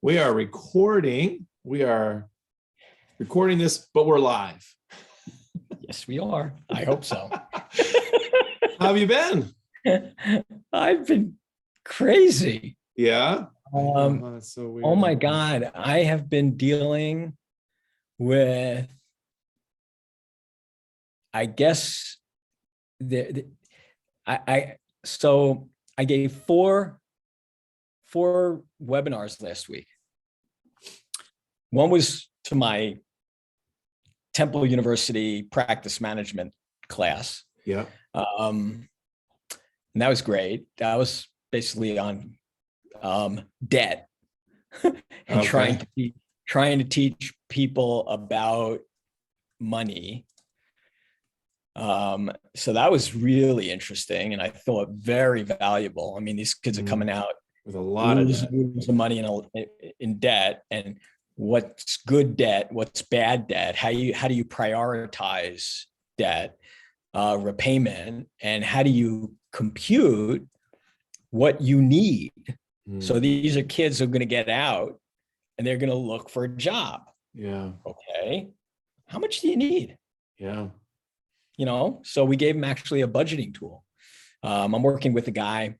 We are recording. We are recording this, but we're live. Yes, we are. I hope so. How have you been? I've been crazy. Yeah. That's so weird. Oh my God. I have been dealing with, I guess, so I gave four webinars last week. One was to my Temple University practice management class. Yeah. And that was great. That was basically on debt and trying to teach people about money. So that was really interesting, and I thought very valuable. I mean, these kids are coming out with a lot of money in debt, and what's good debt, what's bad debt, how do you prioritize debt repayment, and how do you compute what you need. So these are kids who are going to get out and they're going to look for a job. Yeah. Okay. How much do you need? Yeah. So we gave them actually a budgeting tool. I'm working with a guy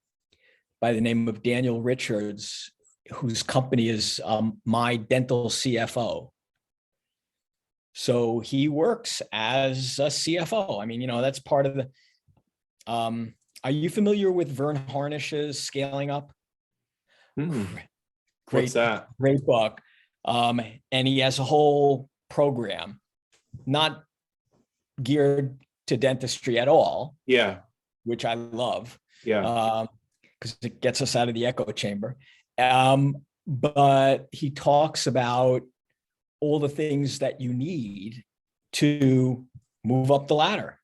by the name of Daniel Richards, whose company is My Dental CFO. So he works as a CFO. I mean, that's part of the, are you familiar with Vern Harnish's Scaling Up? What's that? Great book. And he has a whole program, not geared to dentistry at all. Yeah. Which I love. Yeah. Because it gets us out of the echo chamber. But he talks about all the things that you need to move up the ladder,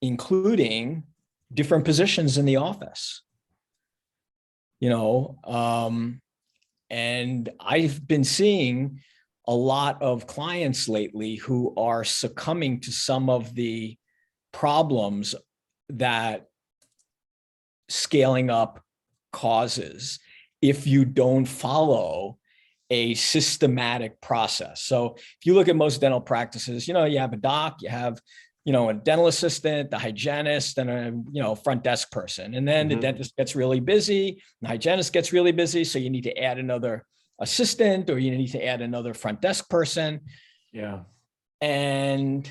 including different positions in the office. And I've been seeing a lot of clients lately who are succumbing to some of the problems that scaling up causes if you don't follow a systematic process. So if you look at most dental practices, you have a doc, you have, a dental assistant, the hygienist, and a, front desk person. And then the dentist gets really busy, the hygienist gets really busy. So you need to add another assistant, or you need to add another front desk person. Yeah. And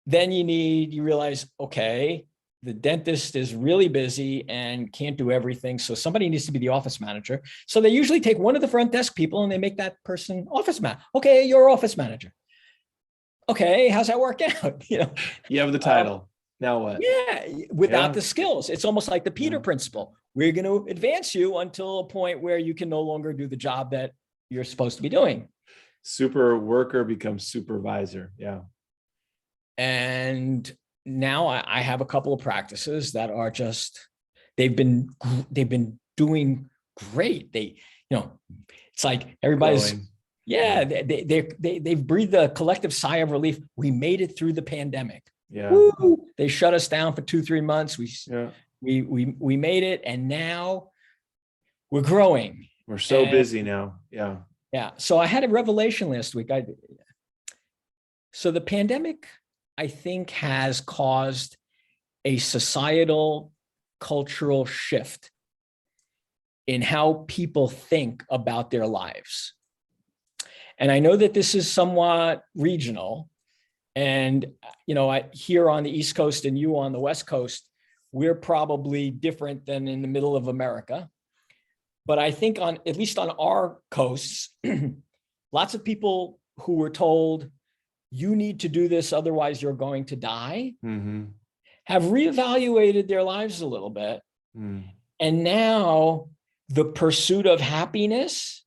then you realize, okay, the dentist is really busy and can't do everything. So somebody needs to be the office manager. So they usually take one of the front desk people and they make that person office manager. Okay, you're office manager. Okay, how's that work out? You have the title. Now what? Yeah, without the skills. It's almost like the Peter principle. We're going to advance you until a point where you can no longer do the job that you're supposed to be doing. Super worker becomes supervisor. Yeah. And now I have a couple of practices that are they've been doing great. It's like everybody's growing. Yeah, they've breathed a collective sigh of relief. We made it through the pandemic. Yeah. Woo! They shut us down for 2-3 months. We made it, and now we're growing. We're so busy now. Yeah. Yeah. So I had a revelation last week. So the pandemic, I think, has caused a societal cultural shift in how people think about their lives. And I know that this is somewhat regional, and, here on the East Coast and you on the West Coast, we're probably different than in the middle of America. But I think at least on our coasts, lots of people who were told, you need to do this, otherwise you're going to die, have reevaluated their lives a little bit. And now the pursuit of happiness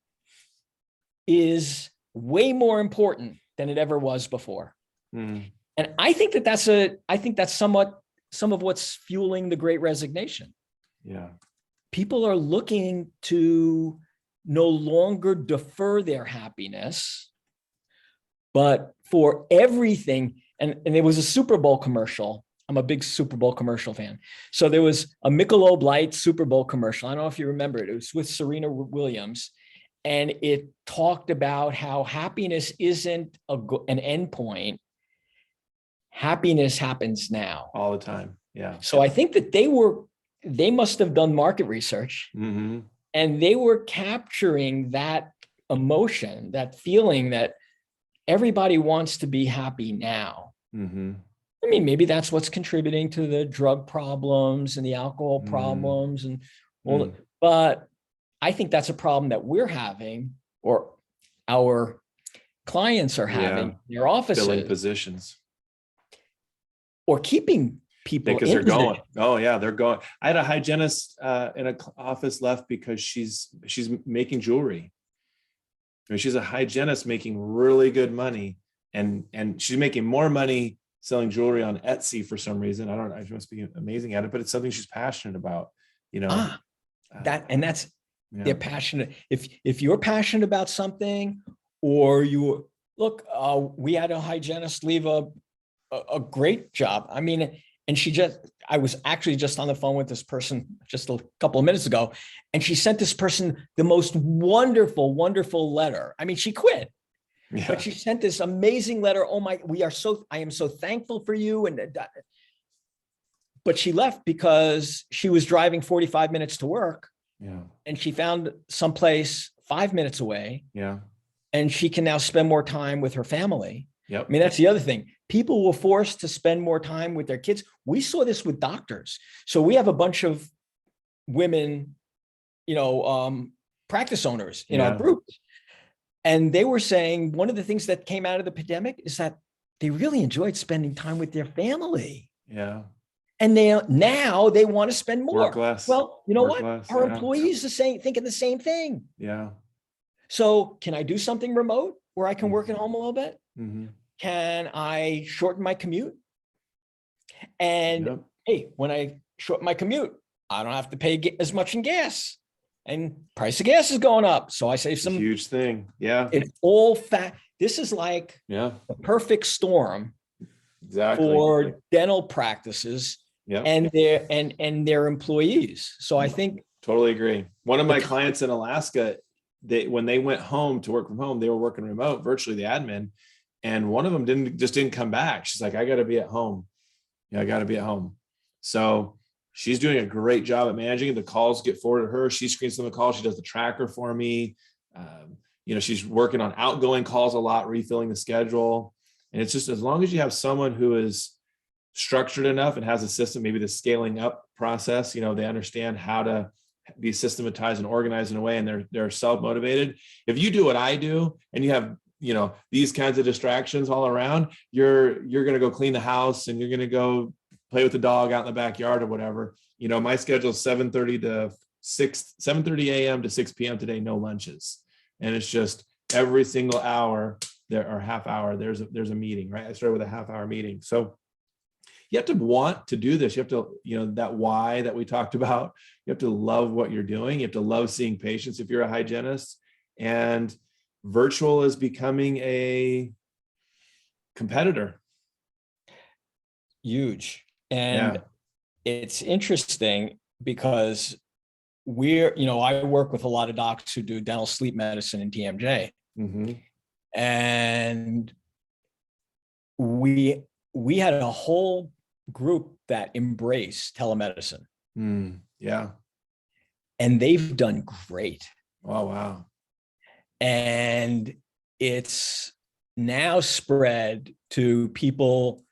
is way more important than it ever was before. And I think that's somewhat some of what's fueling the Great Resignation. Yeah. People are looking to no longer defer their happiness, but for everything. And there was a Super Bowl commercial. I'm a big Super Bowl commercial fan. So there was a Michelob Light Super Bowl commercial. I don't know if you remember it. It was with Serena Williams. And it talked about how happiness isn't an endpoint. Happiness happens now. All the time. Yeah. So I think that they must have done market research, Mm-hmm. and they were capturing that emotion, that feeling that everybody wants to be happy now. Mm-hmm. I mean, maybe that's what's contributing to the drug problems and the alcohol problems and all but I think that's a problem that we're having, or our clients are having in their offices, filling positions, or keeping people because in they're going. position. Oh yeah, they're going. I had a hygienist in an office left because she's making jewelry. I mean, she's a hygienist making really good money, and she's making more money selling jewelry on Etsy for some reason. I don't know. She must be amazing at it, but it's something she's passionate about. You know, That's they're passionate. If you're passionate about something, or you look, we had a hygienist leave a great job. I mean, and I was actually just on the phone with this person just a couple of minutes ago, and she sent this person the most wonderful, wonderful letter. I mean, she quit, but she sent this amazing letter. Oh my, I am so thankful for you. But she left because she was driving 45 minutes to work. Yeah. And she found someplace 5 minutes away. Yeah. And she can now spend more time with her family. Yep. I mean, that's the other thing. People were forced to spend more time with their kids. We saw this with doctors. So we have a bunch of women, practice owners in our groups. And they were saying one of the things that came out of the pandemic is that they really enjoyed spending time with their family. Yeah. And now they want to spend more. Work less. Well, you know Work what? less, Our employees are thinking the same thing. Yeah. So can I do something remote where I can work at home a little bit? Mm-hmm. Can I shorten my commute? And hey, when I shorten my commute, I don't have to pay as much in gas, and price of gas is going up. So I save some. Huge thing. Yeah. It's all fat. This is like the perfect storm for dental practices and their employees. So I think totally agree. One of my clients in Alaska, when they went home to work from home, they were working remote, virtually the admin. And one of them didn't come back. She's like, I got to be at home. Yeah, I got to be at home. So she's doing a great job at managing it. The calls get forwarded to her. She screens some of the calls. She does the tracker for me. She's working on outgoing calls a lot, refilling the schedule. And it's just, as long as you have someone who is structured enough and has a system, maybe the scaling up process, they understand how to be systematized and organized in a way, and they're self-motivated. If you do what I do and you have, these kinds of distractions all around, you're going to go clean the house, and you're going to go play with the dog out in the backyard or whatever. My schedule is 7:30 a.m. to 6 p.m. today, no lunches. And it's just every single hour half hour, there's a meeting, right? I started with a half-hour meeting. So you have to want to do this. You have to, that why that we talked about, you have to love what you're doing. You have to love seeing patients if you're a hygienist. And virtual is becoming a competitor. Huge. And it's interesting because I work with a lot of docs who do dental sleep medicine and TMJ. Mm-hmm. And we had a whole group that embraced telemedicine. Yeah. And they've done great. Oh, wow. And it's now spread to people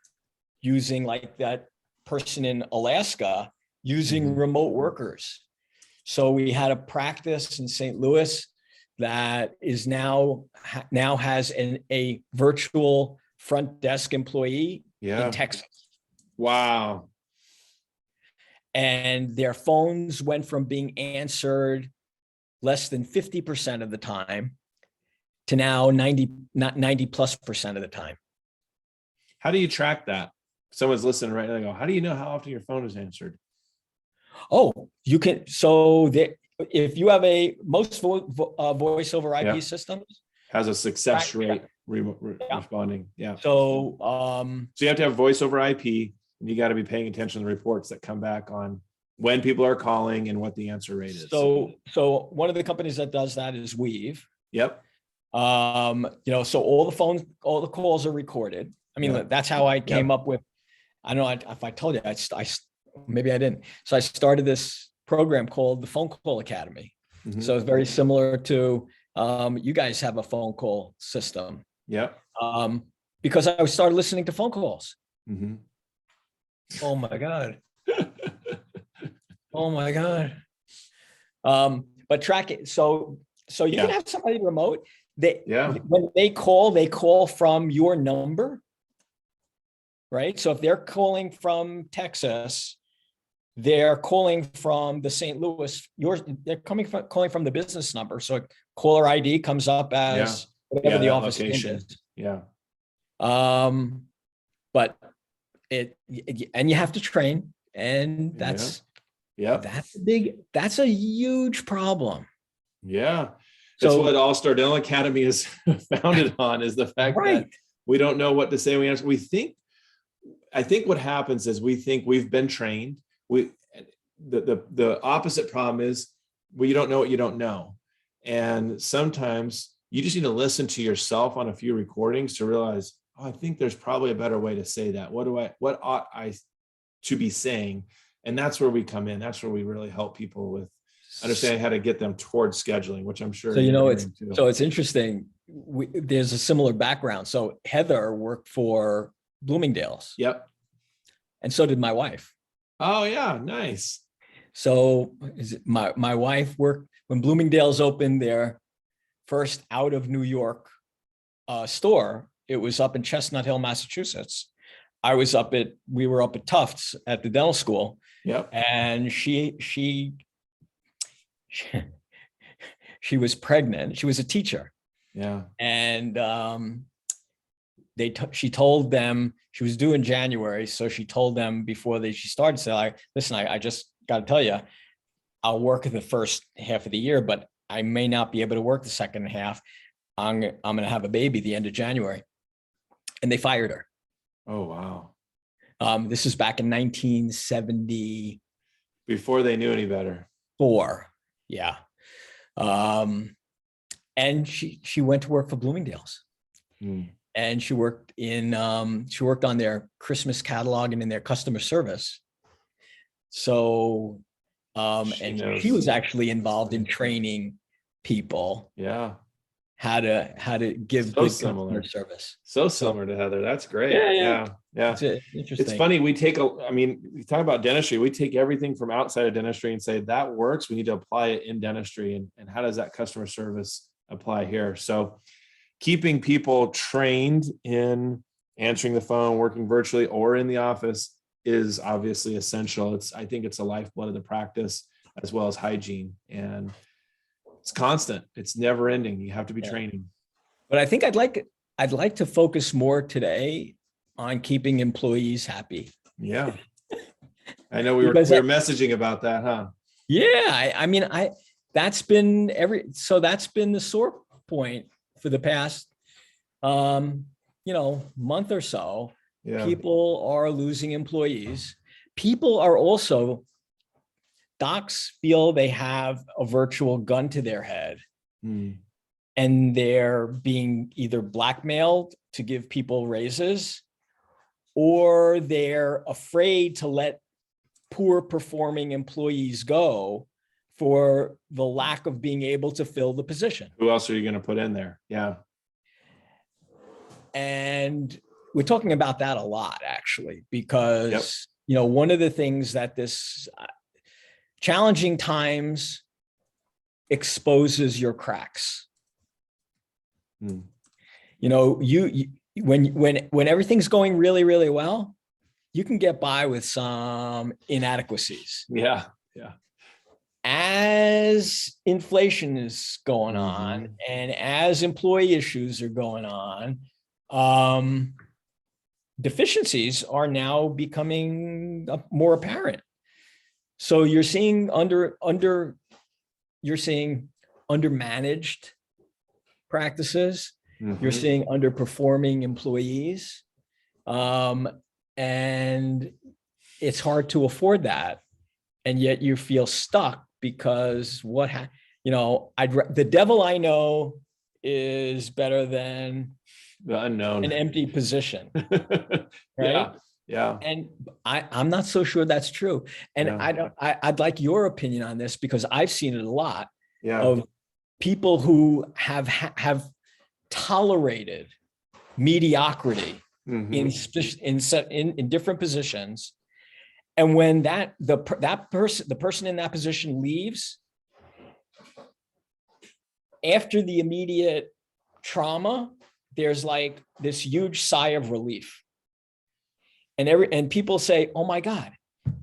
using, like that person in Alaska, using remote workers. So we had a practice in St. Louis that is now has a virtual front desk employee in Texas. Wow. And their phones went from being answered less than 50% of the time to now 90+% of the time. How do you track that? Someone's listening right now. They go, how do you know how often your phone is answered? Oh, you can. So if you have most voice over IP systems has a success rate responding. Yeah. So you have to have voice over IP, and you got to be paying attention to the reports that come back on, when people are calling and what the answer rate is. So one of the companies that does that is Weave. Yep. So all the calls are recorded. I mean, Yep. that's how I came up with, I don't know if I told you, maybe I didn't. So I started this program called the Phone Call Academy. Mhm. So it's very similar to, you guys have a phone call system. Yep. Because I started listening to phone calls. Mhm. Oh my God. Oh my God. But track it. So you can have somebody remote. When they call from your number, right? So if they're calling from Texas, they're calling from the St. Louis, they're calling from the business number. So caller ID comes up as whatever the office location is. Yeah. But and you have to train, and that's a huge problem. Yeah. That's what All Star Dental Academy is founded on, is the fact that we don't know what to say. I think what happens is we think we've been trained. The opposite problem is you don't know what you don't know. And sometimes you just need to listen to yourself on a few recordings to realize, I think there's probably a better way to say that. What ought I to be saying? And that's where we come in. That's where we really help people with understanding how to get them towards scheduling, which I'm sure. So it's interesting. There's a similar background. So Heather worked for Bloomingdale's. Yep. And so did my wife. Oh yeah, nice. So my wife worked when Bloomingdale's opened their first out of New York store. It was up in Chestnut Hill, Massachusetts. We were up at Tufts at the dental school. Yep. And she was pregnant. She was a teacher. Yeah. And she told them she was due in January. So she told them before she started, say, listen, I just got to tell you, I'll work the first half of the year, but I may not be able to work the second half. I'm going to have a baby the end of January. And they fired her. Oh, wow. This is back in 1970. Before they knew any better. Yeah. And she went to work for Bloomingdale's. And she worked on their Christmas catalog and in their customer service. So, she was actually involved in training people. Yeah. How to give good customer service. So similar to Heather. That's great. Yeah. It's interesting. It's funny. We talk about dentistry. We take everything from outside of dentistry and say that works. We need to apply it in dentistry. And how does that customer service apply here? So keeping people trained in answering the phone, working virtually or in the office is obviously essential. I think it's a lifeblood of the practice, as well as hygiene. And it's constant. It's never ending. You have to be training. But I think I'd like to focus more today on keeping employees happy. Yeah. I know we were messaging about that, huh? Yeah. I mean, that's been the sore point for the past, month or so. Yeah. People are losing employees. People are also, docs feel they have a virtual gun to their head, and they're being either blackmailed to give people raises, or they're afraid to let poor performing employees go for the lack of being able to fill the position. Who else are you going to put in there? Yeah. And we're talking about that a lot, actually, because, one of the things that this challenging times exposes your cracks. When everything's going really, really well, you can get by with some inadequacies. Yeah. As inflation is going on and as employee issues are going on, deficiencies are now becoming more apparent. So you're seeing undermanaged practices. You're seeing underperforming employees, and it's hard to afford that and yet you feel stuck because the devil I know is better than The unknown. an empty position, right? Yeah. Yeah. And I'm not so sure that's true. And Yeah. I'd like your opinion on this, because I've seen it a lot Yeah. of people who have tolerated mediocrity in different positions. And when the person in that position leaves, after the immediate trauma, there's like this huge sigh of relief. And people say, "Oh my God,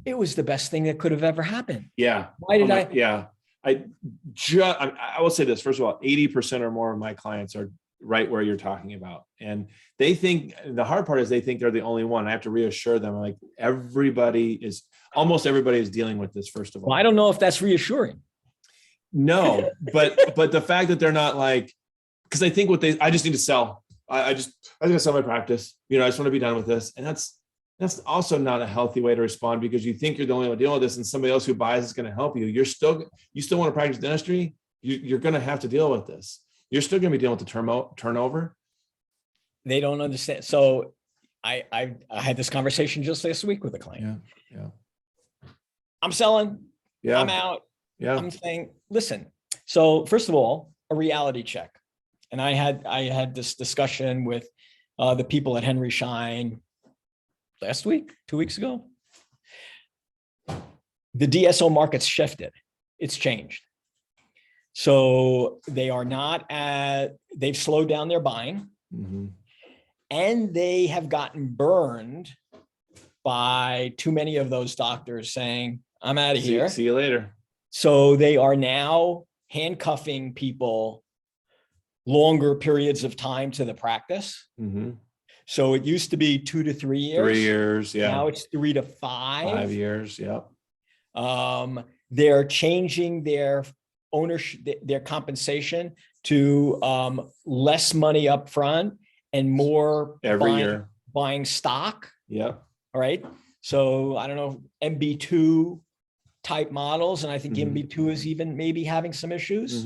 it was the best thing that could have ever happened." Yeah. Why did I? Yeah. I will say this. First of all, 80% or more of my clients are right where you're talking about. And they think, the hard part is they think they're the only one. I have to reassure them, like, almost everybody is dealing with this, first of all. Well, I don't know if that's reassuring. No, but the fact that they're not like, because I think I just need to sell. I just gotta sell my practice. I just want to be done with this. And that's also not a healthy way to respond, because you think you're the only one dealing with this, and somebody else who buys is going to help you. You still want to practice dentistry. You're going to have to deal with this. You're still going to be dealing with the turnover. They don't understand. So I had this conversation just last week with a client. Yeah. I'm selling. Yeah. I'm out. Yeah. I'm saying, listen. So first of all, a reality check. And I had this discussion with the people at Henry Schein last week, 2 weeks ago. The DSO market's shifted. It's changed. So they've slowed down their buying, and they have gotten burned by too many of those doctors saying, "I'm out of here. See you later." So they are now handcuffing people longer periods of time to the practice. So it used to be 2 to 3 years. 3 years, yeah. Now it's 3 to 5. 5 years, yeah. They're changing their ownership, their compensation to less money up front and more every year buying stock. Yeah. All right. So I don't know, MB2 type models, and I think MB2 is even maybe having some issues.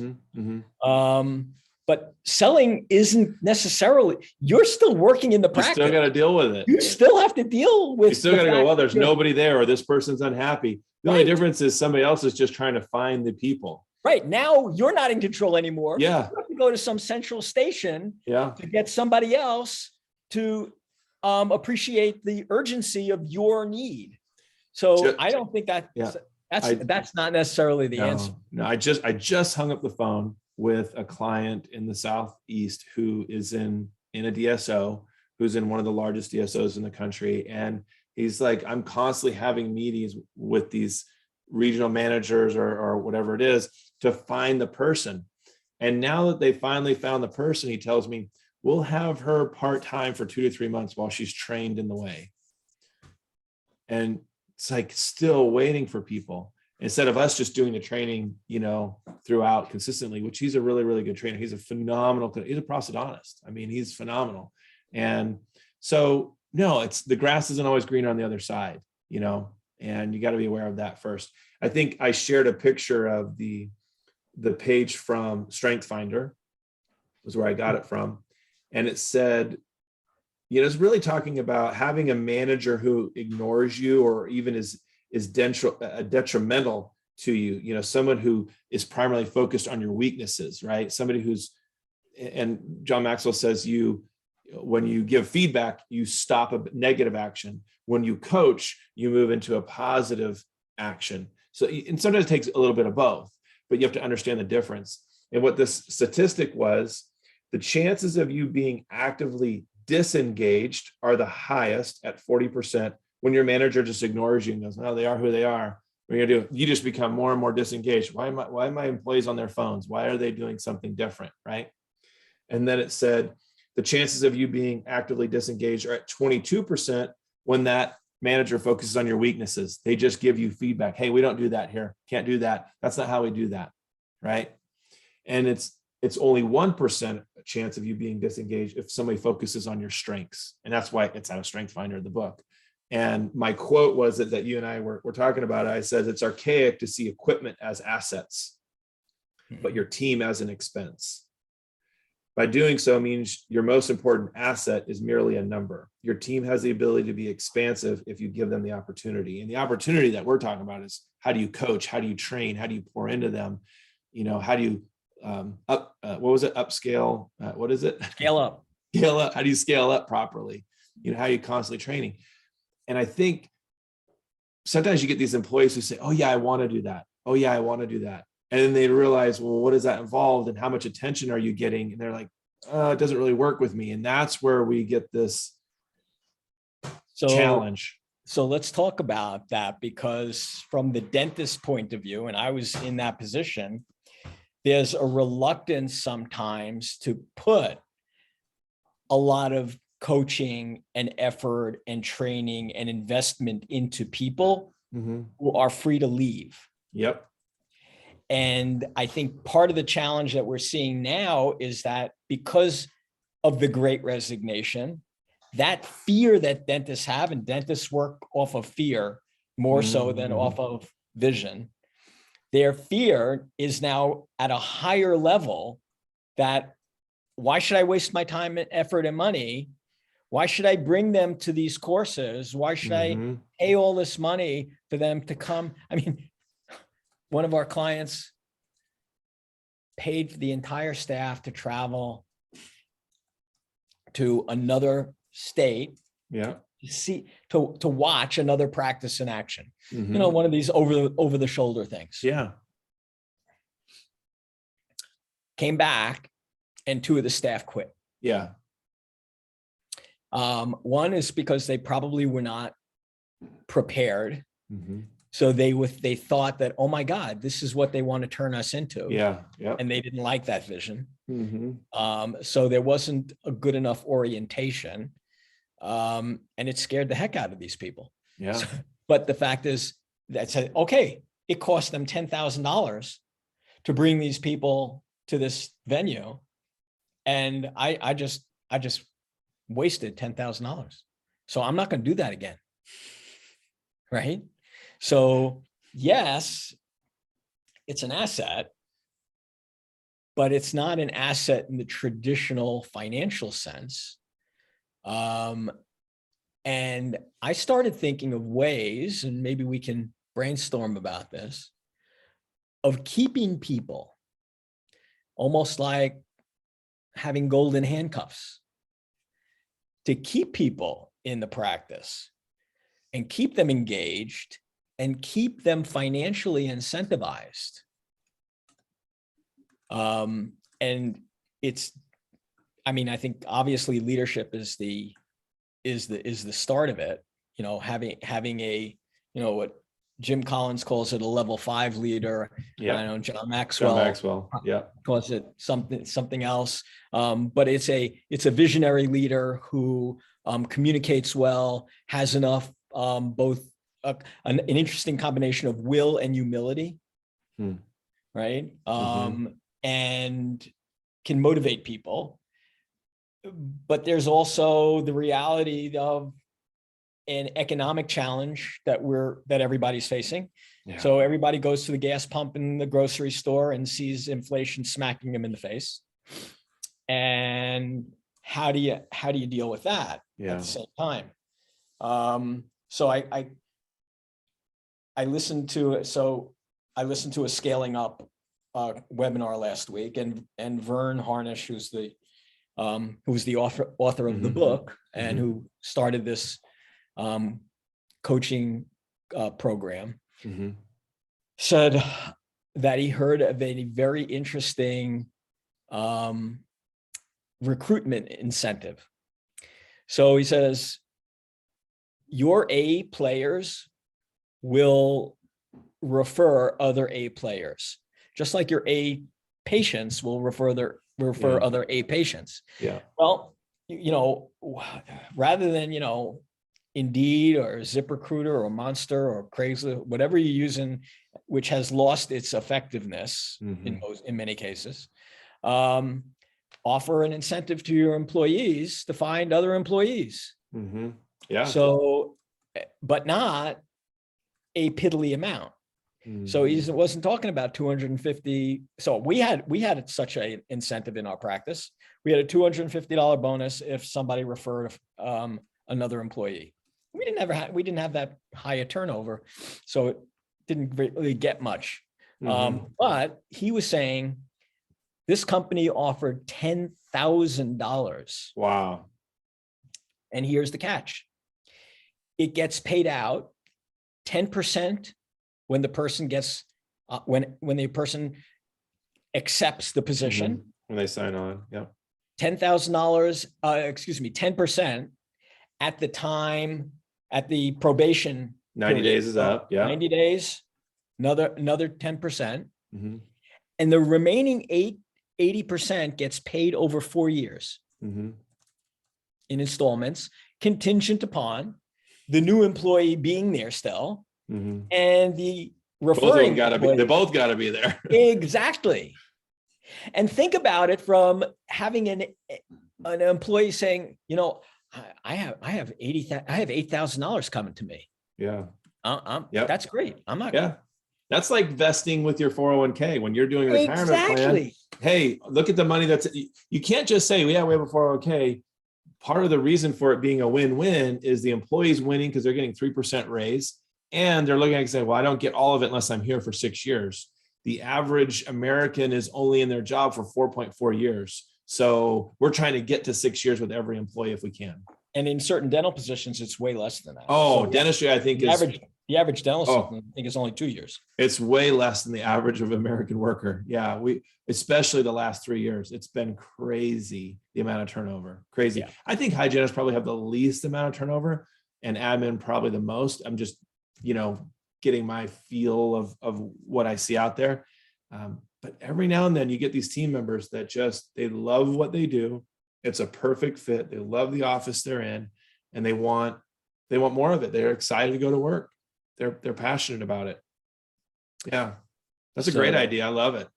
But selling isn't necessarily, you're still working in the practice. You still got to deal with it. You still have to deal with. You still got to go, well, there's nobody there, or this person's unhappy. The only difference is somebody else is just trying to find the people. Right. Now you're not in control anymore. Yeah. You have to go to some central station to get somebody else to appreciate the urgency of your need. So I don't think that's not necessarily the answer. No, I just hung up the phone with a client in the Southeast who is in a DSO, who's in one of the largest DSOs in the country. And he's like, I'm constantly having meetings with these regional managers or whatever it is to find the person. And now that they finally found the person, he tells me, we'll have her part-time for 2 to 3 months while she's trained in the way. And it's like still waiting for people, instead of us just doing the training, throughout consistently, which he's a really, really good trainer. He's a prosthodontist. I mean, he's phenomenal. And so, no, the grass isn't always greener on the other side, and you got to be aware of that first. I think I shared a picture of the page from Strength Finder, was where I got it from. And it said, it's really talking about having a manager who ignores you or even is detrimental to you, someone who is primarily focused on your weaknesses, right? Somebody and John Maxwell says when you give feedback, you stop a negative action. When you coach, you move into a positive action. So, and sometimes it takes a little bit of both, but you have to understand the difference. And what this statistic was, the chances of you being actively disengaged are the highest at 40% when your manager just ignores you and goes, "Oh, they are who they are. What are you gonna do?" You just become more and more disengaged. Why are my employees on their phones? Why are they doing something different, right? And then it said the chances of you being actively disengaged are at 22% when that manager focuses on your weaknesses. They just give you feedback. Hey, we don't do that here. Can't do that. That's not how we do that, right? And it's only 1% chance of you being disengaged if somebody focuses on your strengths. And that's why it's out of Strength Finder, the book. And my quote was that you and I were talking about it. I said, it's archaic to see equipment as assets, but your team as an expense. By doing so means your most important asset is merely a number. Your team has the ability to be expansive if you give them the opportunity. And the opportunity that we're talking about is, how do you coach? How do you train? How do you pour into them? How do you upscale? What is it? Scale up. Scale up. How do you scale up properly? How are you constantly training? And I think sometimes you get these employees who say, oh yeah, I want to do that. Oh yeah, I want to do that. And then they realize, well, what does that involve and how much attention are you getting? And they're like, it doesn't really work with me. And that's where we get this challenge. So let's talk about that, because from the dentist point of view, and I was in that position, there's a reluctance sometimes to put a lot of coaching and effort and training and investment into people who are free to leave. Yep. And I think part of the challenge that we're seeing now is that because of the Great Resignation, that fear that dentists have, and dentists work off of fear more so than off of vision, their fear is now at a higher level that, why should I waste my time and effort and money? Why should I bring them to these courses? Why should I pay all this money for them to come? I mean, one of our clients paid for the entire staff to travel to another state, to watch another practice in action. One of these over the shoulder things. Yeah. Came back and 2 of the staff quit. Yeah. One is because they probably were not prepared. So they thought that, oh my God, this is what they want to turn us into. Yeah. And they didn't like that vision. So there wasn't a good enough orientation. And it scared the heck out of these people. Yeah. But the fact is that said, okay, it cost them $10,000 to bring these people to this venue. And I just wasted $10,000. So I'm not going to do that again. Right. So yes, it's an asset, but it's not an asset in the traditional financial sense. And I started thinking of ways, and maybe we can brainstorm about this, of keeping people, almost like having golden handcuffs, to keep people in the practice and keep them engaged and keep them financially incentivized. And it's, I mean, I think obviously leadership is the start of it, having a, what Jim Collins calls it, a level 5 leader. Yeah. I know John Maxwell Yeah. calls it something else. But it's a visionary leader who communicates well, has enough, both an interesting combination of will and humility, right? And can motivate people. But there's also the reality of an economic challenge that everybody's facing. Yeah. So everybody goes to the gas pump in the grocery store and sees inflation smacking them in the face. And how do you deal with that at the same time? So I listened to a scaling up webinar last week, and Vern Harnish, who's the author of the book and who started this coaching program, said that he heard of a very interesting recruitment incentive. So he says, your A players will refer other A players, just like your A patients will refer other A patients. Yeah. Well, rather than, Indeed or ZipRecruiter or Monster or Craigslist, whatever you're using, which has lost its effectiveness in many cases, offer an incentive to your employees to find other employees. Yeah. So but not a piddly amount. So he wasn't talking about 250. So we had such an incentive in our practice. We had a $250 bonus if somebody referred another employee. We didn't have that high a turnover, so it didn't really get much. But he was saying this company offered $10,000. Wow. And here's the catch. It gets paid out 10% when the person gets, when the person accepts the position. When they sign on, yeah. $10,000, 10% at the time, at the probation. 90 period. days is up, yeah. 90 days, another 10%. And the remaining 80% gets paid over 4 years in installments, contingent upon the new employee being there still, and the referring. They both got to be there. Exactly. And think about it from having an employee saying, you know, I have $8,000 coming to me. Yeah. That's great. I'm not. Yeah. That's like vesting with your 401k when you're doing a retirement plan. Hey, look at the money you can't just say, yeah, we have a 401k. Part of the reason for it being a win-win is the employee's winning because they're getting 3% raise. And they're looking at it and saying, well, I don't get all of it unless I'm here for 6 years. The average American is only in their job for 4.4 years. So we're trying to get to 6 years with every employee if we can. And in certain dental positions, it's way less than that. Oh, so dentistry, I think the average dental student, I think, is only 2 years. It's way less than the average of American worker. Yeah, especially the last 3 years, it's been crazy, the amount of turnover. Crazy. Yeah. I think hygienists probably have the least amount of turnover and admin probably the most. I'm just, getting my feel of what I see out there. But every now and then you get these team members that they love what they do. It's a perfect fit. They love the office they're in and they want more of it. They're excited to go to work. They're passionate about it. Yeah. That's a great idea. I love it.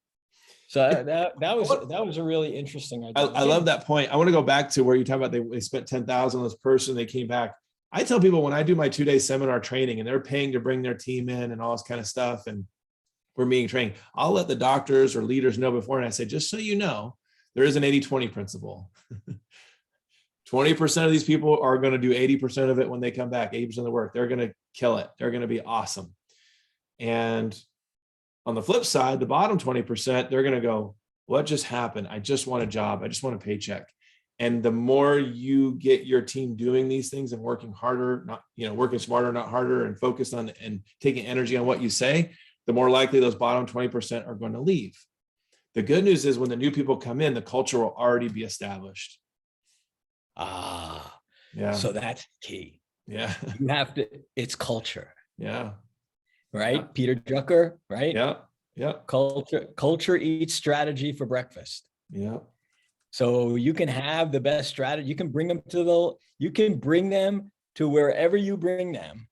So that was a really interesting idea. I love that point. I want to go back to where you talk about they spent $10,000 on this person. They came back. I tell people when I do my 2-day seminar training and they're paying to bring their team in and all this kind of stuff, and we're being trained, I'll let the doctors or leaders know before. And I say, just so you know, there is an 80-20 principle. 20% of these people are going to do 80% of it when they come back, 80% of the work. They're going to kill it. They're going to be awesome. And on the flip side, the bottom 20%, they're going to go, what just happened? I just want a job. I just want a paycheck. And the more you get your team doing these things and working harder, working smarter, not harder, and focused on and taking energy on what you say, the more likely those bottom 20% are going to leave. The good news is when the new people come in, the culture will already be established. Yeah. So that's key. Yeah. You have to, it's culture. Yeah. Right. Yeah. Peter Drucker, right? Yeah. Yeah. Culture eats strategy for breakfast. Yeah. So you can have the best strategy. You can bring them to wherever you bring them.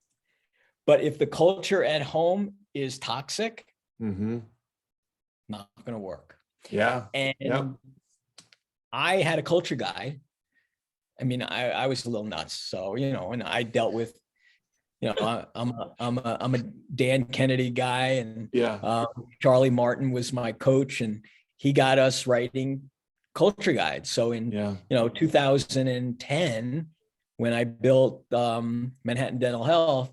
But if the culture at home is toxic, not going to work. Yeah. And I had a culture guy. I mean, I was a little nuts. So, and I dealt with, I'm a Dan Kennedy guy, and Charlie Martin was my coach, and he got us writing culture guides. So in 2010, when I built Manhattan Dental Health,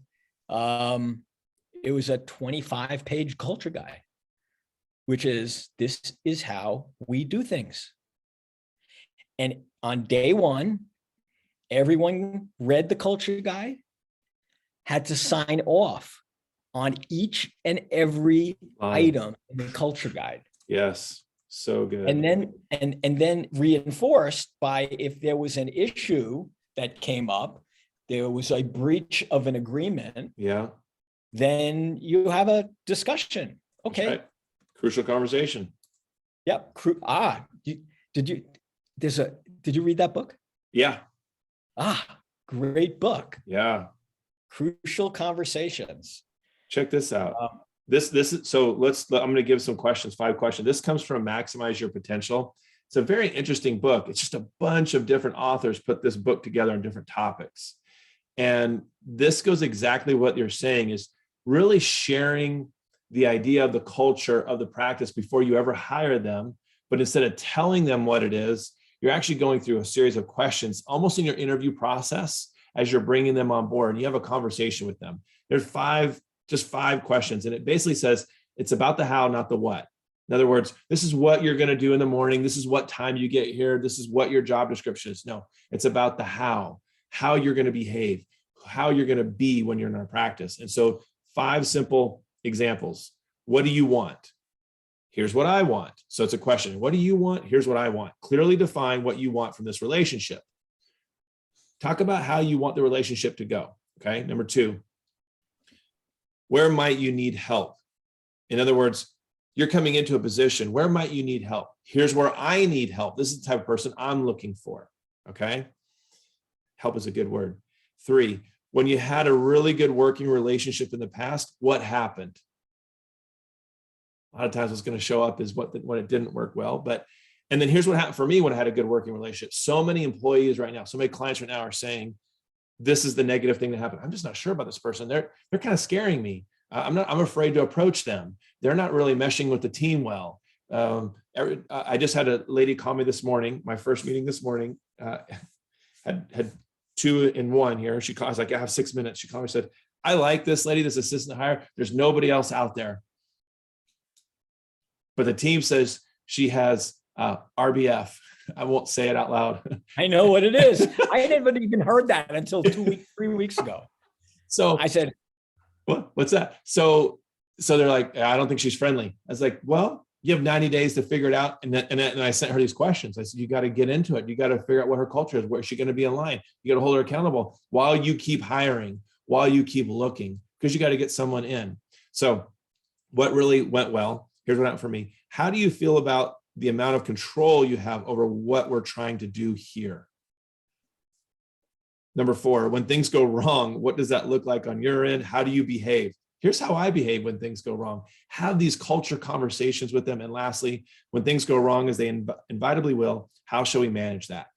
it was a 25-page culture guide, which is, this is how we do things. And on day one, everyone read the culture guide, had to sign off on each and every item in the culture guide. Yes. So good. And then reinforced by, if there was an issue that came up, there was a breach of an agreement. Yeah. Then you have a discussion. Okay. Right. Crucial conversation. Yep. Did you read that book? Yeah. Great book. Yeah. Crucial Conversations. Check this out. This is, so I'm going to give some questions, 5 questions. This comes from Maximize Your Potential. It's a very interesting book. It's just a bunch of different authors put this book together on different topics. And this goes exactly what you're saying, is really sharing the idea of the culture of the practice before you ever hire them. But instead of telling them what it is, you're actually going through a series of questions almost in your interview process as you're bringing them on board, and you have a conversation with them. There's just five questions. And it basically says it's about the how, not the what. In other words, this is what you're going to do in the morning. This is what time you get here. This is what your job description is. No, it's about the how you're going to behave, how you're going to be when you're in our practice. And so 5 simple examples. What do you want? Here's what I want. So it's a question. What do you want? Here's what I want. Clearly define what you want from this relationship. Talk about how you want the relationship to go. Okay. Number 2, where might you need help? In other words, you're coming into a position. Where might you need help? Here's where I need help. This is the type of person I'm looking for. Okay. Help is a good word. 3, when you had a really good working relationship in the past, what happened? A lot of times what's going to show up is when it didn't work well. And then here's what happened for me when I had a good working relationship. So many employees right now, so many clients right now are saying, this is the negative thing that happened. I'm just not sure about this person. They're kind of scaring me. I'm afraid to approach them. They're not really meshing with the team well. I just had a lady call me this morning, my first meeting this morning, had 2 in 1 here. She called, I was like, I have 6 minutes. She called me and said, I like this lady, this assistant hire. There's nobody else out there. But the team says she has RBF. I won't say it out loud. I know what it is. I haven't even heard that until 3 weeks ago. So I said, what's that? So they're like, I don't think she's friendly. I was like, well, you have 90 days to figure it out. And I sent her these questions. I said, you got to get into it. You got to figure out what her culture is. Where is she going to be in line? You got to hold her accountable while you keep hiring, while you keep looking, because you got to get someone in. So what really went well? Here's what happened for me. How do you feel about the amount of control you have over what we're trying to do here? Number 4, when things go wrong, what does that look like on your end? How do you behave? Here's how I behave when things go wrong. Have these culture conversations with them. And lastly, when things go wrong, as they inevitably will, how shall we manage that?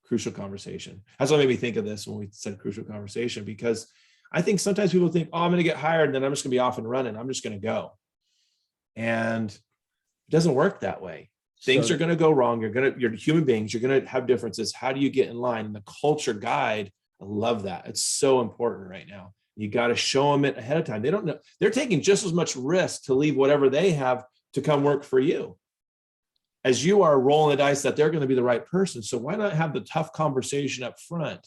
Crucial conversation. That's what made me think of this when we said crucial conversation, because I think sometimes people think, oh, I'm going to get hired and then I'm just going to be off and running. I'm just going to go. And it doesn't work that way. Things are going to go wrong. You're human beings. You're going to have differences. How do you get in line? And the culture guide, I love that. It's so important right now. You got to show them it ahead of time. They don't know. They're taking just as much risk to leave whatever they have to come work for you as you are rolling the dice that they're going to be the right person. So why not have the tough conversation up front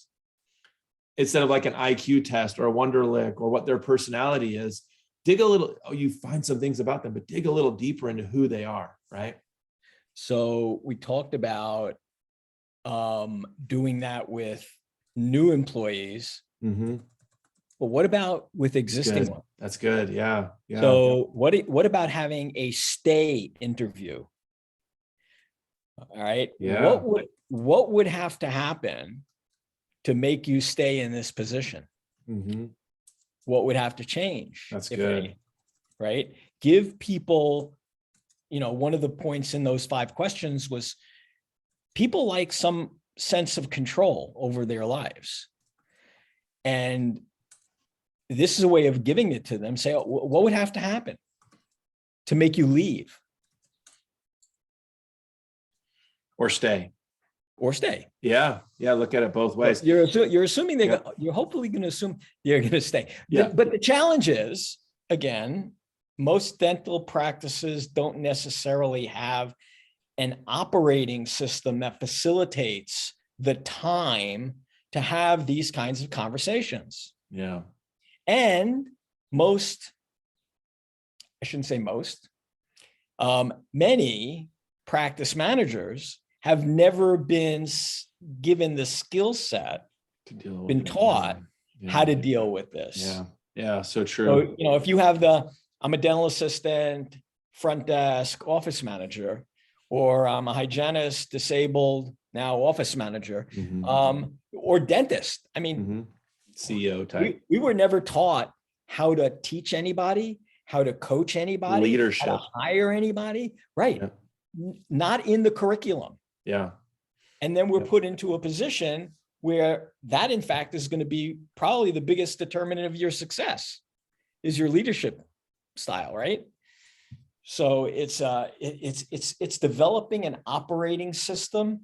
instead of like an IQ test or a Wonderlic or what their personality is? Dig a little, you find some things about them, but dig a little deeper into who they are, right? So we talked about doing that with new employees. Mm-hmm. But what about with existing ones? That's good. Yeah. So what about having a stay interview? All right. Yeah. What would have to happen to make you stay in this position? Mm-hmm. What would have to change? That's good. Right? Give people, one of the points in those 5 questions was people like some sense of control over their lives. And this is a way of giving it to them. Say, what would have to happen to make you leave? Or stay. Yeah. Look at it both ways. You're assuming you're hopefully going to assume you're going to stay. Yeah. But the challenge is, again, most dental practices don't necessarily have an operating system that facilitates the time to have these kinds of conversations. Yeah. And many practice managers have never been given the skill set, been taught how to deal with this. Yeah, so true. So, if you have I'm a dental assistant, front desk, office manager, or I'm a hygienist, disabled, now office manager, or dentist. I mean, CEO type. We were never taught how to teach anybody, how to coach anybody, leadership, how to hire anybody. Right. Yeah. Not in the curriculum. Yeah. And then we're put into a position where that in fact is going to be probably the biggest determinant of your success is your leadership style, right? So it's developing an operating system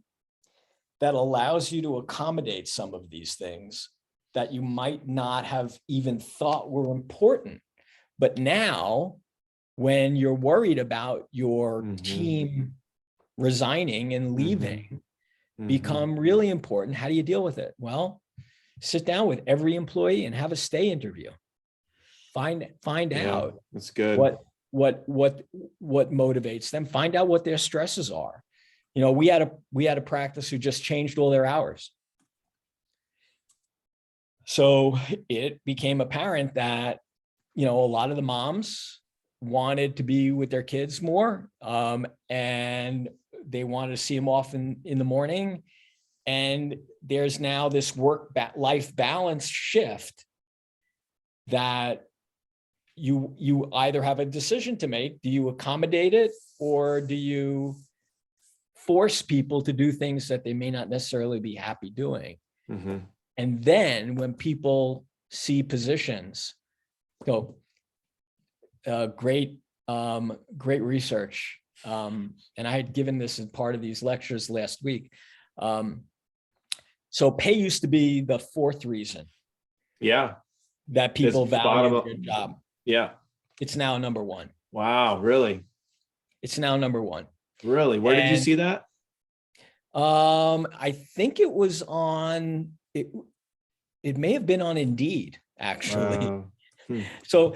that allows you to accommodate some of these things that you might not have even thought were important. But now, when you're worried about your team resigning and leaving, become really important. How do you deal with it? Well, sit down with every employee and have a stay interview. Find out that's good. What motivates them. Find out what their stresses are. You know, we had a practice who just changed all their hours. So it became apparent that, you know, a lot of the moms wanted to be with their kids more, and they wanted to see them off in the morning. And there's now this work-life balance shift that you either have a decision to make. Do you accommodate it, or do you force people to do things that they may not necessarily be happy doing? And then when people see positions, great research. And I had given this as part of these lectures last week. So pay used to be the fourth reason. Yeah. That people value their job. Yeah. It's now number one. Wow. Really? It's now number one. Really? Where did you see that? I think it was on, it may have been on Indeed, actually. So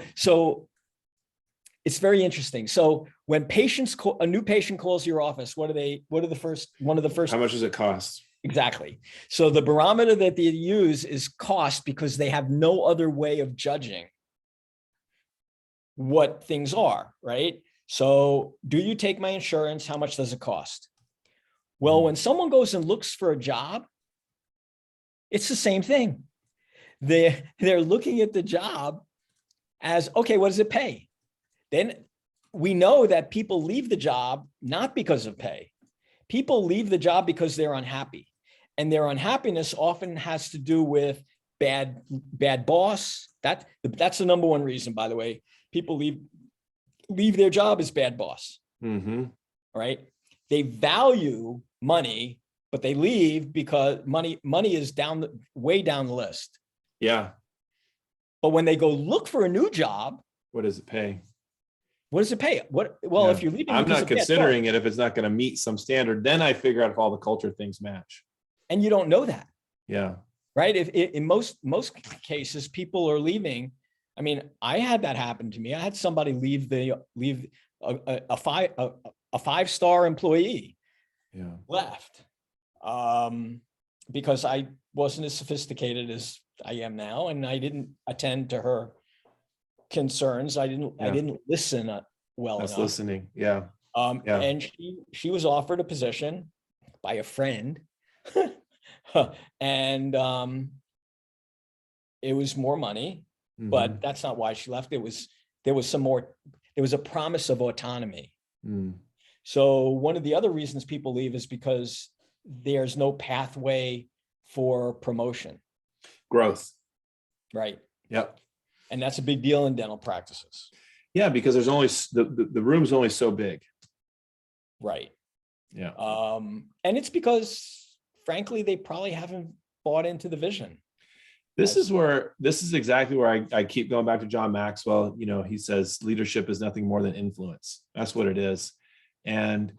it's very interesting. So when a new patient calls your office, one of the first, how much does it cost? Exactly. So the barometer that they use is cost, because they have no other way of judging what things are, right? So do you take my insurance? How much does it cost? Well, when someone goes and looks for a job, it's the same thing. They're looking at the job as, okay, what does it pay? Then we know that people leave the job not because of pay. People leave the job because they're unhappy. And their unhappiness often has to do with bad boss. That's the number one reason, by the way. People leave their job as bad boss. Right? They value money, but they leave because money is way down the list. Yeah. But when they go look for a new job, what does it pay? What does it pay? If you're leaving, I'm not considering it if it's not going to meet some standard. Then I figure out if all the culture things match. And you don't know that. Yeah. Right. If in most cases, people are leaving. I mean, I had that happen to me. I had somebody leave a 5-star employee. Yeah. Left because I wasn't as sophisticated as I am now, and I didn't attend to her concerns. I didn't listen well enough. That's listening. Yeah. And she was offered a position by a friend, and it was more money, but that's not why she left. There was a promise of autonomy. So one of the other reasons people leave is because there's no pathway for promotion. Growth. Right. Yep. And that's a big deal in dental practices. Yeah, because there's only the room's only so big. Right. Yeah. And it's because, frankly, they probably haven't bought into the vision. This is exactly where I keep going back to John Maxwell. You know, he says leadership is nothing more than influence. That's what it is. And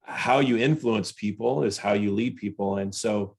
how you influence people is how you lead people. And so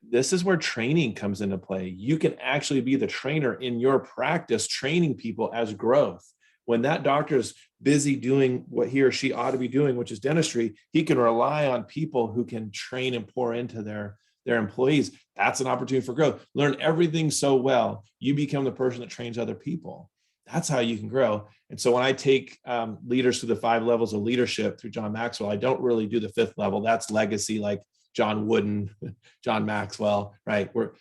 this is where training comes into play. You can actually be the trainer in your practice, training people as growth. When that doctor is busy doing what he or she ought to be doing, which is dentistry, he can rely on people who can train and pour into their employees. That's an opportunity for growth. Learn everything so well, you become the person that trains other people. That's how you can grow. And so when I take leaders through the 5 levels of leadership through John Maxwell, I don't really do the 5th level. That's legacy, like John Wooden, John Maxwell, right? We're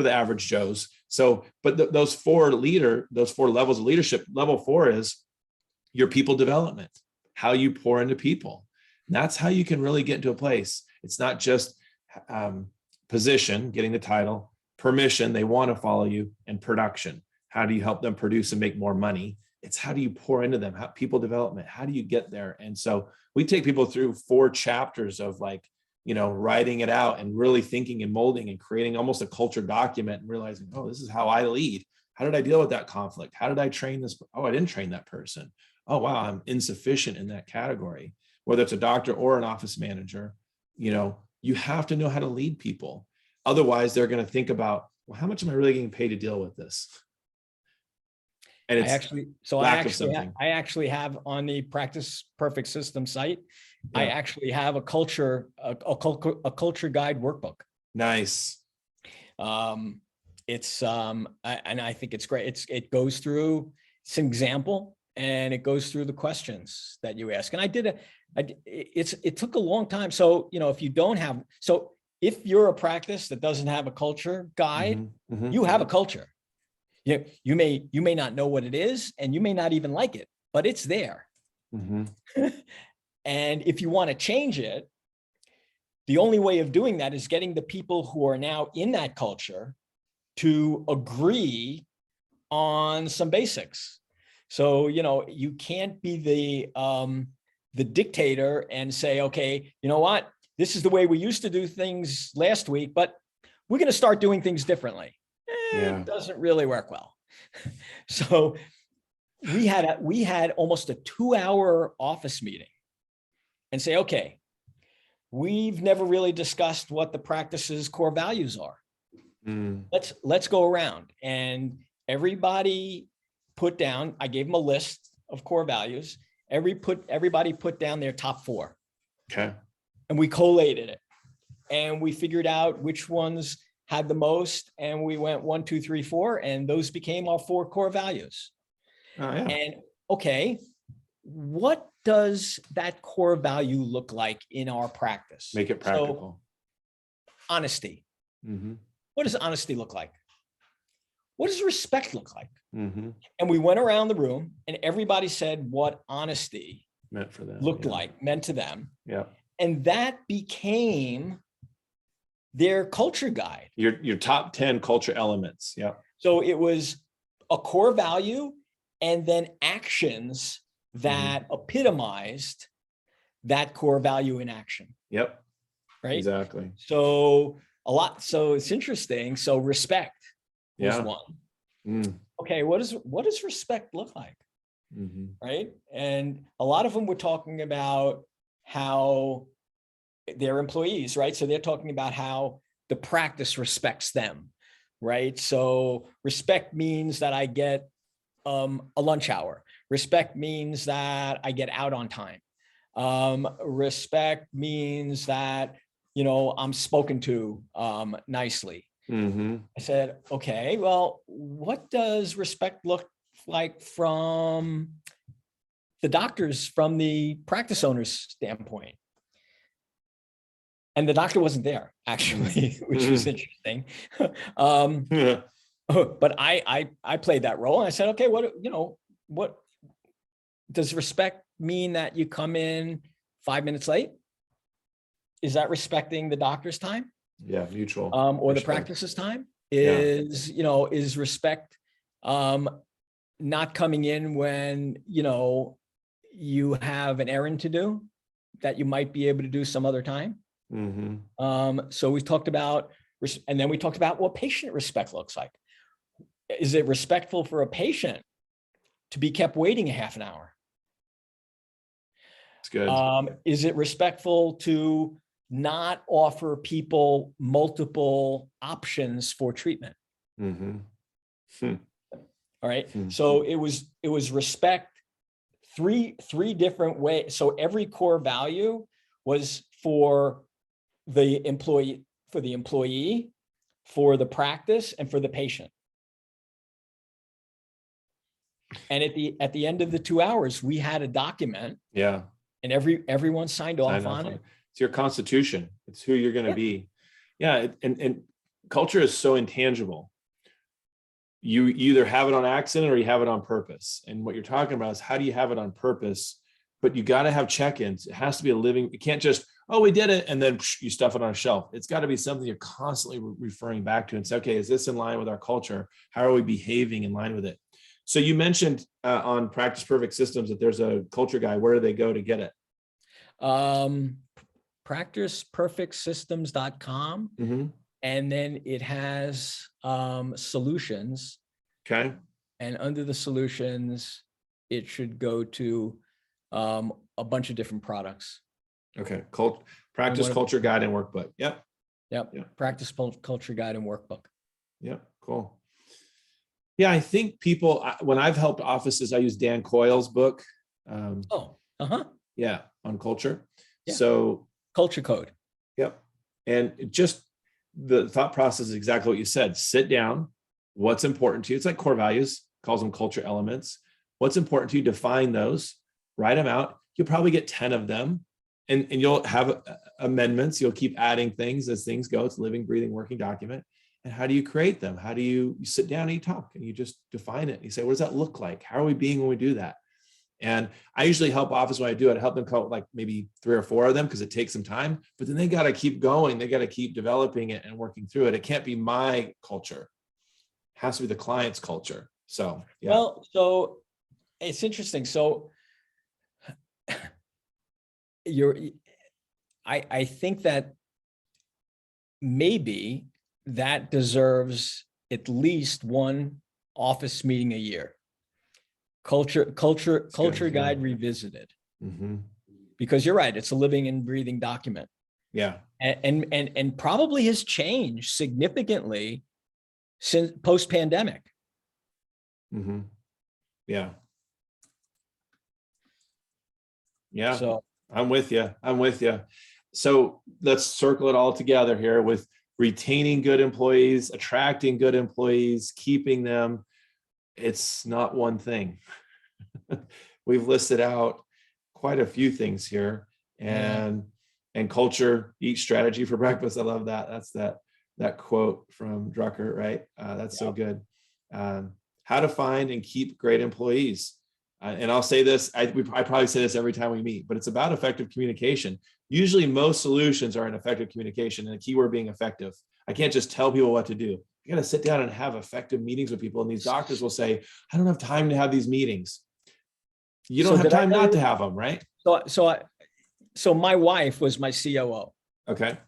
the average Joes. So, but those 4 levels of leadership, level 4 is your people development, how you pour into people. And that's how you can really get into a place. It's not just position, getting the title, permission, they want to follow you, and production. How do you help them produce and make more money? It's how do you pour into them? How people development, how do you get there? And so we take people through 4 chapters of like, writing it out and really thinking and molding and creating almost a culture document and realizing, oh, this is how I lead. How did I deal with that conflict? How did I train this? Oh, I didn't train that person. Oh, wow, I'm insufficient in that category. Whether it's a doctor or an office manager, you have to know how to lead people. Otherwise, they're going to think about, well, how much am I really getting paid to deal with this? And it's I actually have on the Practice Perfect System site, I actually have a culture guide workbook. Nice. It's and I think it's great. It goes through, it's an example, and it goes through the questions that you ask. And it took a long time. So, if you're a practice that doesn't have a culture guide, you have a culture. You may not know what it is, and you may not even like it, but it's there. And if you want to change it, the only way of doing that is getting the people who are now in that culture to agree on some basics. So, you can't be the dictator and say, okay, you know what? This is the way we used to do things last week, but we're going to start doing things differently. It doesn't really work well. So we had almost a 2-hour office meeting and say, okay, we've never really discussed what the practice's core values are. Let's go around, and everybody put down, I gave them a list of core values. Everybody put down their top 4. Okay. And we collated it, and we figured out which ones had the most, and we went 1, 2, 3, 4, and those became our 4 core values. Oh, yeah. And okay, what does that core value look like in our practice? Make it practical. So, honesty. What does honesty look like? What does respect look like? And we went around the room, and everybody said what honesty meant for them, meant to them. Yeah. And that became their culture guide. Your top 10 culture elements. Yeah. So it was a core value, and then actions that epitomized that core value in action. Yep. Right. Exactly. So it's interesting. So respect was one. Okay. What does respect look like? Right. And a lot of them were talking about how they're employees, right? So they're talking about how the practice respects them, right? So respect means that I get a lunch hour. Respect means that I get out on time. Respect means that, I'm spoken to nicely. I said, okay, well, what does respect look like from the doctors, from the practice owner's standpoint? And the doctor wasn't there, actually, which was interesting. But I played that role, and I said, okay, what does respect mean? That you come in 5 minutes late? Is that respecting the doctor's time? Yeah, mutual. Or respect. the practice's time? Is respect not coming in when you have an errand to do that you might be able to do some other time? So we talked about, and then we talked about what patient respect looks like. Is it respectful for a patient to be kept waiting a half an hour? That's good. Is it respectful to not offer people multiple options for treatment? All right. So it was respect three different ways. So every core value was for the employee, for the practice, and for the patient. And at the end of the 2 hours, we had a document. Yeah. And everyone signed off on it. It's your constitution. It's who you're going to be. Yeah. And culture is so intangible. You either have it on accident or you have it on purpose. And what you're talking about is, how do you have it on purpose but you got to have check-ins. It has to be a living, you can't just, oh, we did it, and then you stuff it on a shelf. It's got to be something you're constantly referring back to and say, okay, is this in line with our culture? How are we behaving in line with it? So you mentioned on Practice Perfect Systems that there's a culture guide. Where do they go to get it? Practiceperfectsystems.com. Mm-hmm. And then it has solutions. Okay. And under the solutions, it should go to a bunch of different products. Okay. Practice Culture Guide and Workbook. Yep. Practice Culture Guide and Workbook. Yep. Cool. Yeah, I think people, when I've helped offices, I use Dan Coyle's book. Yeah, on culture. Yeah. So Culture Code. Yep. And just the thought process is exactly what you said. Sit down. What's important to you? It's like core values, calls them culture elements. What's important to you? Define those, write them out. You'll probably get 10 of them. And you'll have amendments. You'll keep adding things as things go. It's a living, breathing, working document. And how do you create them? How do you sit down and you talk and you just define it? You say, what does that look like? How are we being when we do that? And I usually help office when I do it, help them come up with like maybe 3 or 4 of them because it takes some time, but then they got to keep going. They got to keep developing it and working through it. It can't be my culture. It has to be the client's culture. So, yeah. Well, so it's interesting. So I think that maybe that deserves at least one office meeting a year. Culture Guide Revisited. Mm-hmm. Because you're right, it's a living and breathing document. Yeah. And probably has changed significantly since post-pandemic. Mm-hmm. Yeah. Yeah. So I'm with you. So let's circle it all together here with retaining good employees, attracting good employees, keeping them. It's not one thing. We've listed out quite a few things here, and culture eats strategy for breakfast. I love that. That's that quote from Drucker, right? That's so good. How to find and keep great employees. And I'll say this, I probably say this every time we meet, but it's about effective communication. Usually most solutions are in effective communication, and the key word being effective. I can't just tell people what to do. You got to sit down and have effective meetings with people. And these doctors will say, I don't have time to have these meetings. You don't have time not to have them, right? So my wife was my COO. Okay.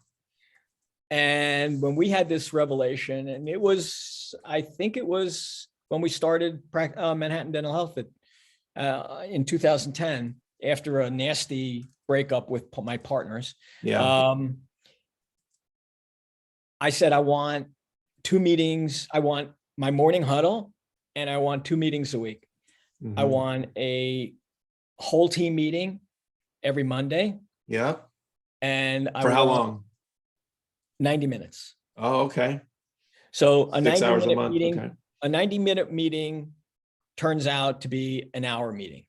And when we had this revelation, and I think it was when we started Manhattan Dental Health in 2010, after a nasty breakup with my partners. Yeah. I said, I want 2 meetings. I want my morning huddle, and I want 2 meetings a week. Mm-hmm. I want a whole team meeting every Monday. Yeah. And for how long? 90 minutes. Oh, okay. So a 6 hours a 90-minute month. meeting, Okay. a 90-minute meeting turns out to be an hour meeting.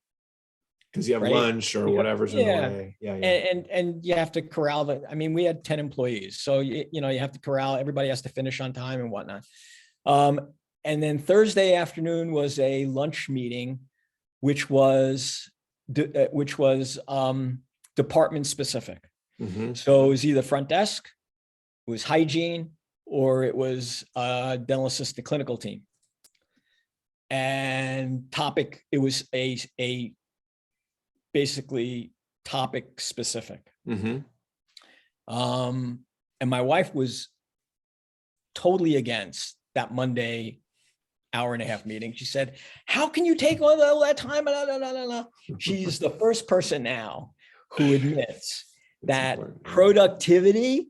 Because you have lunch or whatever's in the way. Yeah. And you have to corral we had 10 employees. So, you have to corral, everybody has to finish on time and whatnot. And then Thursday afternoon was a lunch meeting, which was department specific. Mm-hmm. So it was either front desk, it was hygiene, or it was dental assistant clinical team. And it was a basically topic specific. Mm-hmm. And my wife was totally against that Monday hour-and-a-half meeting. She said, how can you take all that time? She's the first person now who admits that productivity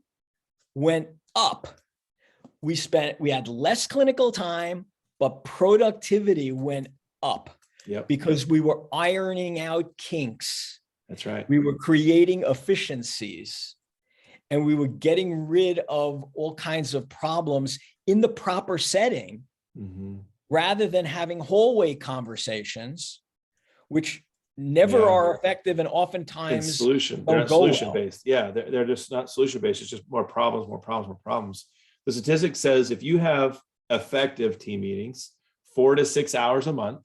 went up. We had less clinical time, but productivity went up. Yep. Because we were ironing out kinks. That's right. We were creating efficiencies, and we were getting rid of all kinds of problems in the proper setting, mm-hmm. rather than having hallway conversations, which never are effective and oftentimes they're not solution based. Yeah, they're just not solution based. It's just more problems. The statistic says if you have effective team meetings 4 to 6 hours a month,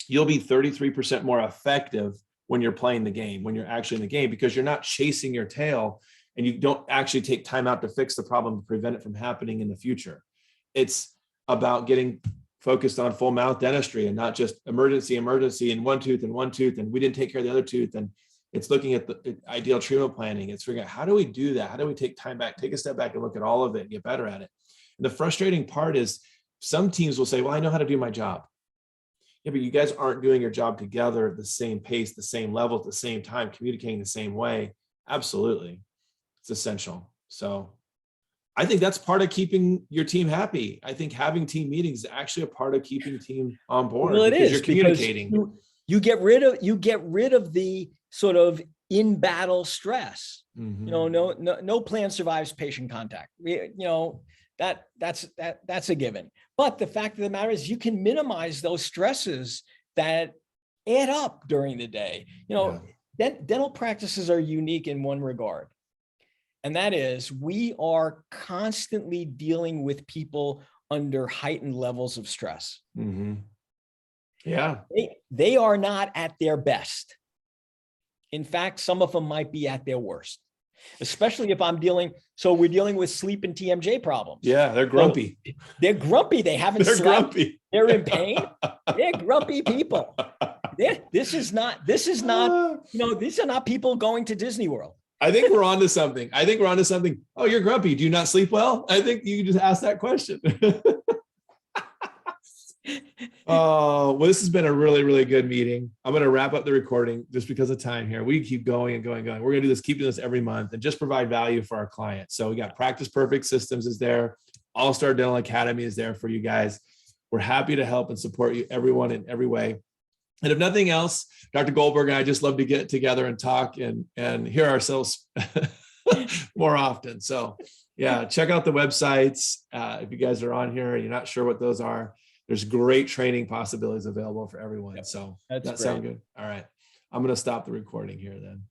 you'll be 33% more effective when you're playing the game, when you're actually in the game, because you're not chasing your tail and you don't actually take time out to fix the problem to prevent it from happening in the future. It's about getting focused on full mouth dentistry and not just emergency, and one tooth, and we didn't take care of the other tooth. And it's looking at the ideal treatment planning. It's figuring out, how do we do that? How do we take time back, take a step back and look at all of it and get better at it? And the frustrating part is some teams will say, well, I know how to do my job. Yeah, but you guys aren't doing your job together at the same pace, the same level, at the same time, communicating the same way. Absolutely. It's essential. So I think that's part of keeping your team happy. I think having team meetings is actually a part of keeping team on board. Well, it because is, you're communicating. because you get rid of the sort of in battle stress. Mhm. No plan survives patient contact. That's a given. But the fact of the matter is, you can minimize those stresses that add up during the day. Dental practices are unique in one regard, and that is we are constantly dealing with people under heightened levels of stress. Mm-hmm. Yeah. They are not at their best. In fact, some of them might be at their worst, especially if we're dealing with sleep and TMJ problems. Yeah, they're grumpy. So they're grumpy. They haven't They're slept. grumpy. They're in pain. They're grumpy people. These are not people going to Disney World. I think we're onto something. Oh, you're grumpy. Do you not sleep well? I think you can just ask that question. Oh, well, this has been a really, really good meeting. I'm going to wrap up the recording just because of time here. We keep going and going and going. We're going to do this, keep doing this every month and just provide value for our clients. So we got Practice Perfect Systems is there. All-Star Dental Academy is there for you guys. We're happy to help and support you, everyone, in every way. And if nothing else, Dr. Goldberg and I just love to get together and talk and hear ourselves more often. So yeah, check out the websites. If you guys are on here and you're not sure what those are, there's great training possibilities available for everyone. So that sound good? All right. I'm going to stop the recording here then.